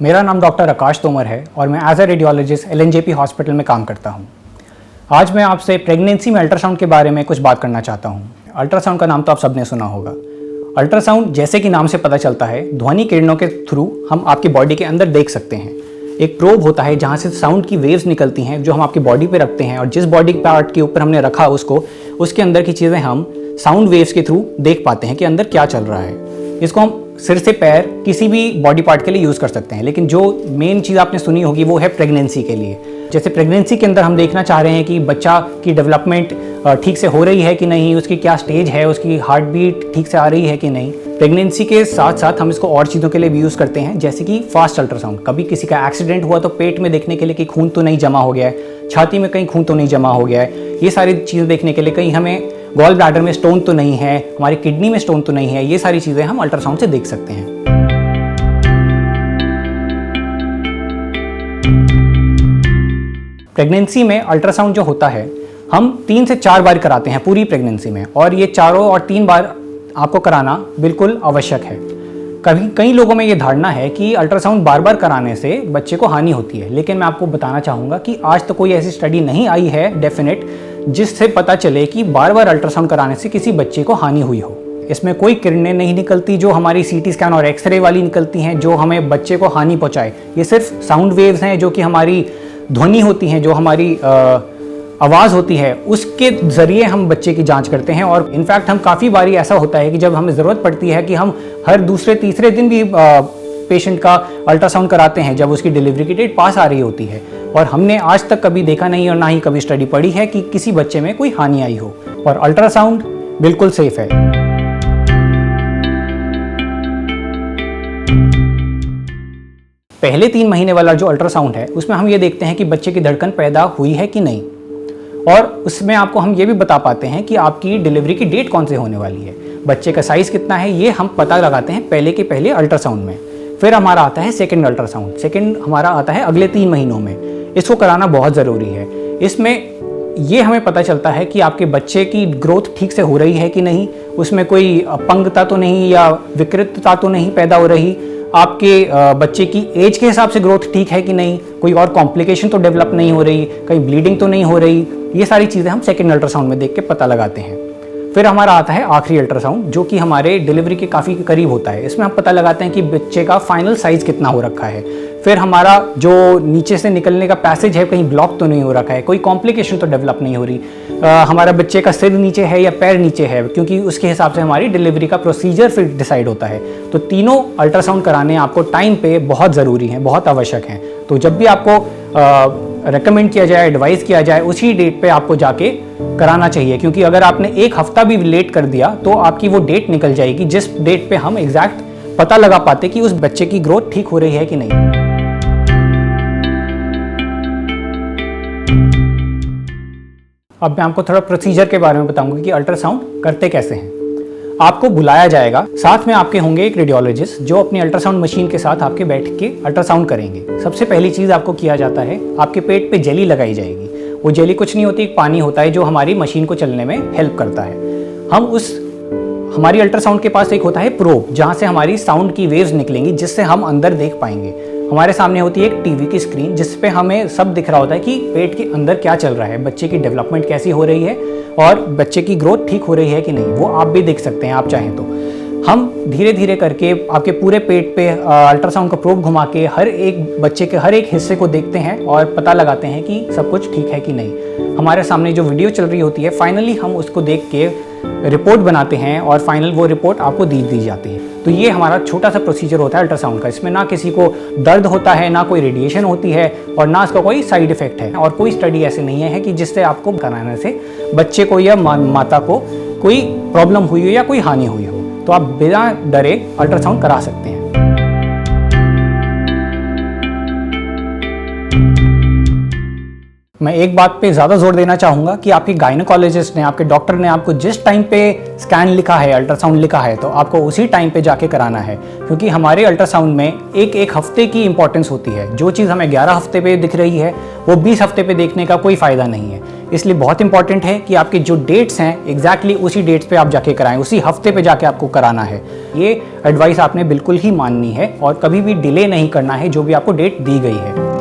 मेरा नाम डॉक्टर आकाश तोमर है और मैं as a radiologist LNJP hospital में काम करता हूँ। आज मैं आपसे प्रेगनेंसी में अल्ट्रासाउंड के बारे में कुछ बात करना चाहता हूँ। अल्ट्रासाउंड का नाम तो आप सबने सुना होगा। अल्ट्रासाउंड जैसे कि नाम से पता चलता है, ध्वनि किरणों के थ्रू हम आपकी बॉडी के अंदर देख सकते हैं। एक प्रोब होता है जहाँ से साउंड की वेव्स निकलती हैं जो हम आपकी बॉडी पे रखते हैं, और जिस बॉडी पार्ट के ऊपर हमने रखा उसके अंदर की चीज़ें हम साउंड वेव्स के थ्रू देख पाते हैं कि अंदर क्या चल रहा है। इसको हम सिर से पैर किसी भी बॉडी पार्ट के लिए यूज़ कर सकते हैं, लेकिन जो मेन चीज़ आपने सुनी होगी वो है प्रेगनेंसी के लिए। जैसे प्रेगनेंसी के अंदर हम देखना चाह रहे हैं कि बच्चा की डेवलपमेंट ठीक से हो रही है कि नहीं, उसकी क्या स्टेज है, उसकी हार्ट बीट ठीक से आ रही है कि नहीं। प्रेगनेंसी के साथ साथ हम इसको और चीज़ों के लिए भी यूज़ करते हैं, जैसे कि फास्ट अल्ट्रासाउंड। कभी किसी का एक्सीडेंट हुआ तो पेट में देखने के लिए कि खून तो नहीं जमा हो गया है, छाती में कहीं खून तो नहीं जमा हो गया है, ये सारी चीज़ें देखने के लिए, कहीं हमें गॉल ब्लैडर में स्टोन तो नहीं है, हमारी किडनी में स्टोन तो नहीं है, ये सारी चीज़ें हम अल्ट्रासाउंड से देख सकते हैं। प्रेगनेंसी में अल्ट्रासाउंड जो होता है हम 3 से 4 बार कराते हैं पूरी प्रेगनेंसी में, और ये 4 और 3 बार आपको कराना बिल्कुल आवश्यक है। कई लोगों में ये धारणा है कि अल्ट्रासाउंड बार बार कराने से बच्चे को हानि होती है, लेकिन मैं आपको बताना चाहूँगा कि आज तक कोई ऐसी स्टडी नहीं आई है डेफिनेट जिससे पता चले कि बार बार अल्ट्रासाउंड कराने से किसी बच्चे को हानि हुई हो। इसमें कोई किरणें नहीं निकलती जो हमारी CT स्कैन और एक्सरे वाली निकलती हैं जो हमें बच्चे को हानि पहुँचाए। ये सिर्फ साउंड वेव्स हैं जो कि हमारी ध्वनि होती हैं, जो हमारी आवाज़ होती है, उसके ज़रिए हम बच्चे की जांच करते हैं। और इनफैक्ट हम काफ़ी बारी ऐसा होता है कि जब हमें ज़रूरत पड़ती है कि हम हर दूसरे तीसरे दिन भी पेशेंट का अल्ट्रासाउंड कराते हैं जब उसकी डिलीवरी की डेट पास आ रही होती है, और हमने आज तक कभी देखा नहीं और ना ही कभी स्टडी पढ़ी है कि किसी बच्चे में कोई हानि आई हो। और अल्ट्रासाउंड बिल्कुल सेफ है। पहले 3 महीने वाला जो अल्ट्रासाउंड है उसमें हम ये देखते हैं कि बच्चे की धड़कन पैदा हुई है कि नहीं, और उसमें आपको हम ये भी बता पाते हैं कि आपकी डिलीवरी की डेट कौन से होने वाली है, बच्चे का साइज़ कितना है, ये हम पता लगाते हैं पहले अल्ट्रासाउंड में। फिर हमारा आता है सेकंड अल्ट्रासाउंड। सेकंड हमारा आता है अगले 3 महीनों में। इसको कराना बहुत ज़रूरी है। इसमें ये हमें पता चलता है कि आपके बच्चे की ग्रोथ ठीक से हो रही है कि नहीं, उसमें कोई अपंगता तो नहीं या विकृतता तो नहीं पैदा हो रही, आपके बच्चे की एज के हिसाब से ग्रोथ ठीक है कि नहीं, कोई और कॉम्प्लिकेशन तो डेवलप नहीं हो रही, कहीं ब्लीडिंग तो नहीं हो रही। ये सारी चीज़ें हम सेकंड अल्ट्रासाउंड में देख के पता लगाते हैं। फिर हमारा आता है आखिरी अल्ट्रासाउंड जो कि हमारे डिलीवरी के काफ़ी करीब होता है। इसमें हम पता लगाते हैं कि बच्चे का फाइनल साइज़ कितना हो रखा है। फिर हमारा जो नीचे से निकलने का पैसेज है कहीं ब्लॉक तो नहीं हो रखा है, कोई कॉम्प्लिकेशन तो डेवलप नहीं हो रही, हमारा बच्चे का सिर नीचे है या पैर नीचे है, क्योंकि उसके हिसाब से हमारी डिलीवरी का प्रोसीजर फिर डिसाइड होता है। तो तीनों अल्ट्रासाउंड कराने आपको टाइम पे बहुत ज़रूरी हैं, बहुत आवश्यक हैं। तो जब भी आपको रेकमेंड किया जाए, एडवाइस किया जाए, उसी डेट पे आपको जाके कराना चाहिए, क्योंकि अगर आपने 1 हफ्ता भी लेट कर दिया तो आपकी वो डेट निकल जाएगी जिस डेट पे हम एग्जैक्ट पता लगा पाते कि उस बच्चे की ग्रोथ ठीक हो रही है कि नहीं। अब मैं आपको थोड़ा प्रोसीजर के बारे में बताऊंगा कि अल्ट्रासाउंड करते कैसे हैं। आपको बुलाया जाएगा, साथ में आपके होंगे एक रेडियोलॉजिस्ट जो अपनी अल्ट्रासाउंड मशीन के साथ आपके बैठ के अल्ट्रासाउंड करेंगे। सबसे पहली चीज़ आपको किया जाता है, आपके पेट पे जेली लगाई जाएगी। वो जेली कुछ नहीं होती, एक पानी होता है जो हमारी मशीन को चलने में हेल्प करता है। हमारी अल्ट्रासाउंड के पास एक होता है प्रोब जहाँ से हमारी साउंड की वेव्स निकलेंगी जिससे हम अंदर देख पाएंगे। हमारे सामने होती है एक टीवी की स्क्रीन जिस पे हमें सब दिख रहा होता है कि पेट के अंदर क्या चल रहा है, बच्चे की डेवलपमेंट कैसी हो रही है और बच्चे की ग्रोथ ठीक हो रही है कि नहीं, वो आप भी देख सकते हैं आप चाहें तो। हम धीरे धीरे करके आपके पूरे पेट पे अल्ट्रासाउंड का प्रोब घुमा के हर एक बच्चे के हर एक हिस्से को देखते हैं और पता लगाते हैं कि सब कुछ ठीक है कि नहीं। हमारे सामने जो वीडियो चल रही होती है, फाइनली हम उसको देख के रिपोर्ट बनाते हैं और फाइनल वो रिपोर्ट आपको दी जाती है। तो ये हमारा छोटा सा प्रोसीजर होता है अल्ट्रासाउंड का। इसमें ना किसी को दर्द होता है, ना कोई रेडिएशन होती है, और ना इसका कोई साइड इफेक्ट है, और कोई स्टडी ऐसे नहीं है कि जिससे आपको कराने से बच्चे को या माता को कोई प्रॉब्लम हुई हो या कोई हानि हुई हो। तो आप बिना डरे अल्ट्रासाउंड करा सकते हैं। मैं एक बात पे ज़्यादा जोर देना चाहूँगा कि आपके गायनोकोलॉजिस्ट ने, आपके डॉक्टर ने आपको जिस टाइम पे स्कैन लिखा है, अल्ट्रासाउंड लिखा है, तो आपको उसी टाइम पे जाके कराना है, क्योंकि हमारे अल्ट्रासाउंड में एक हफ्ते की इंपॉर्टेंस होती है। जो चीज़ हमें 11 हफ्ते पे दिख रही है वो 20 हफ्ते पे देखने का कोई फ़ायदा नहीं है। इसलिए बहुत इंपॉर्टेंट है कि आपके जो डेट्स हैं एग्जैक्टली उसी डेट्स पे आप जाके कराएं, उसी हफ्ते पे जाके आपको कराना है। ये एडवाइस आपने बिल्कुल ही माननी है और कभी भी डिले नहीं करना है जो भी आपको डेट दी गई है।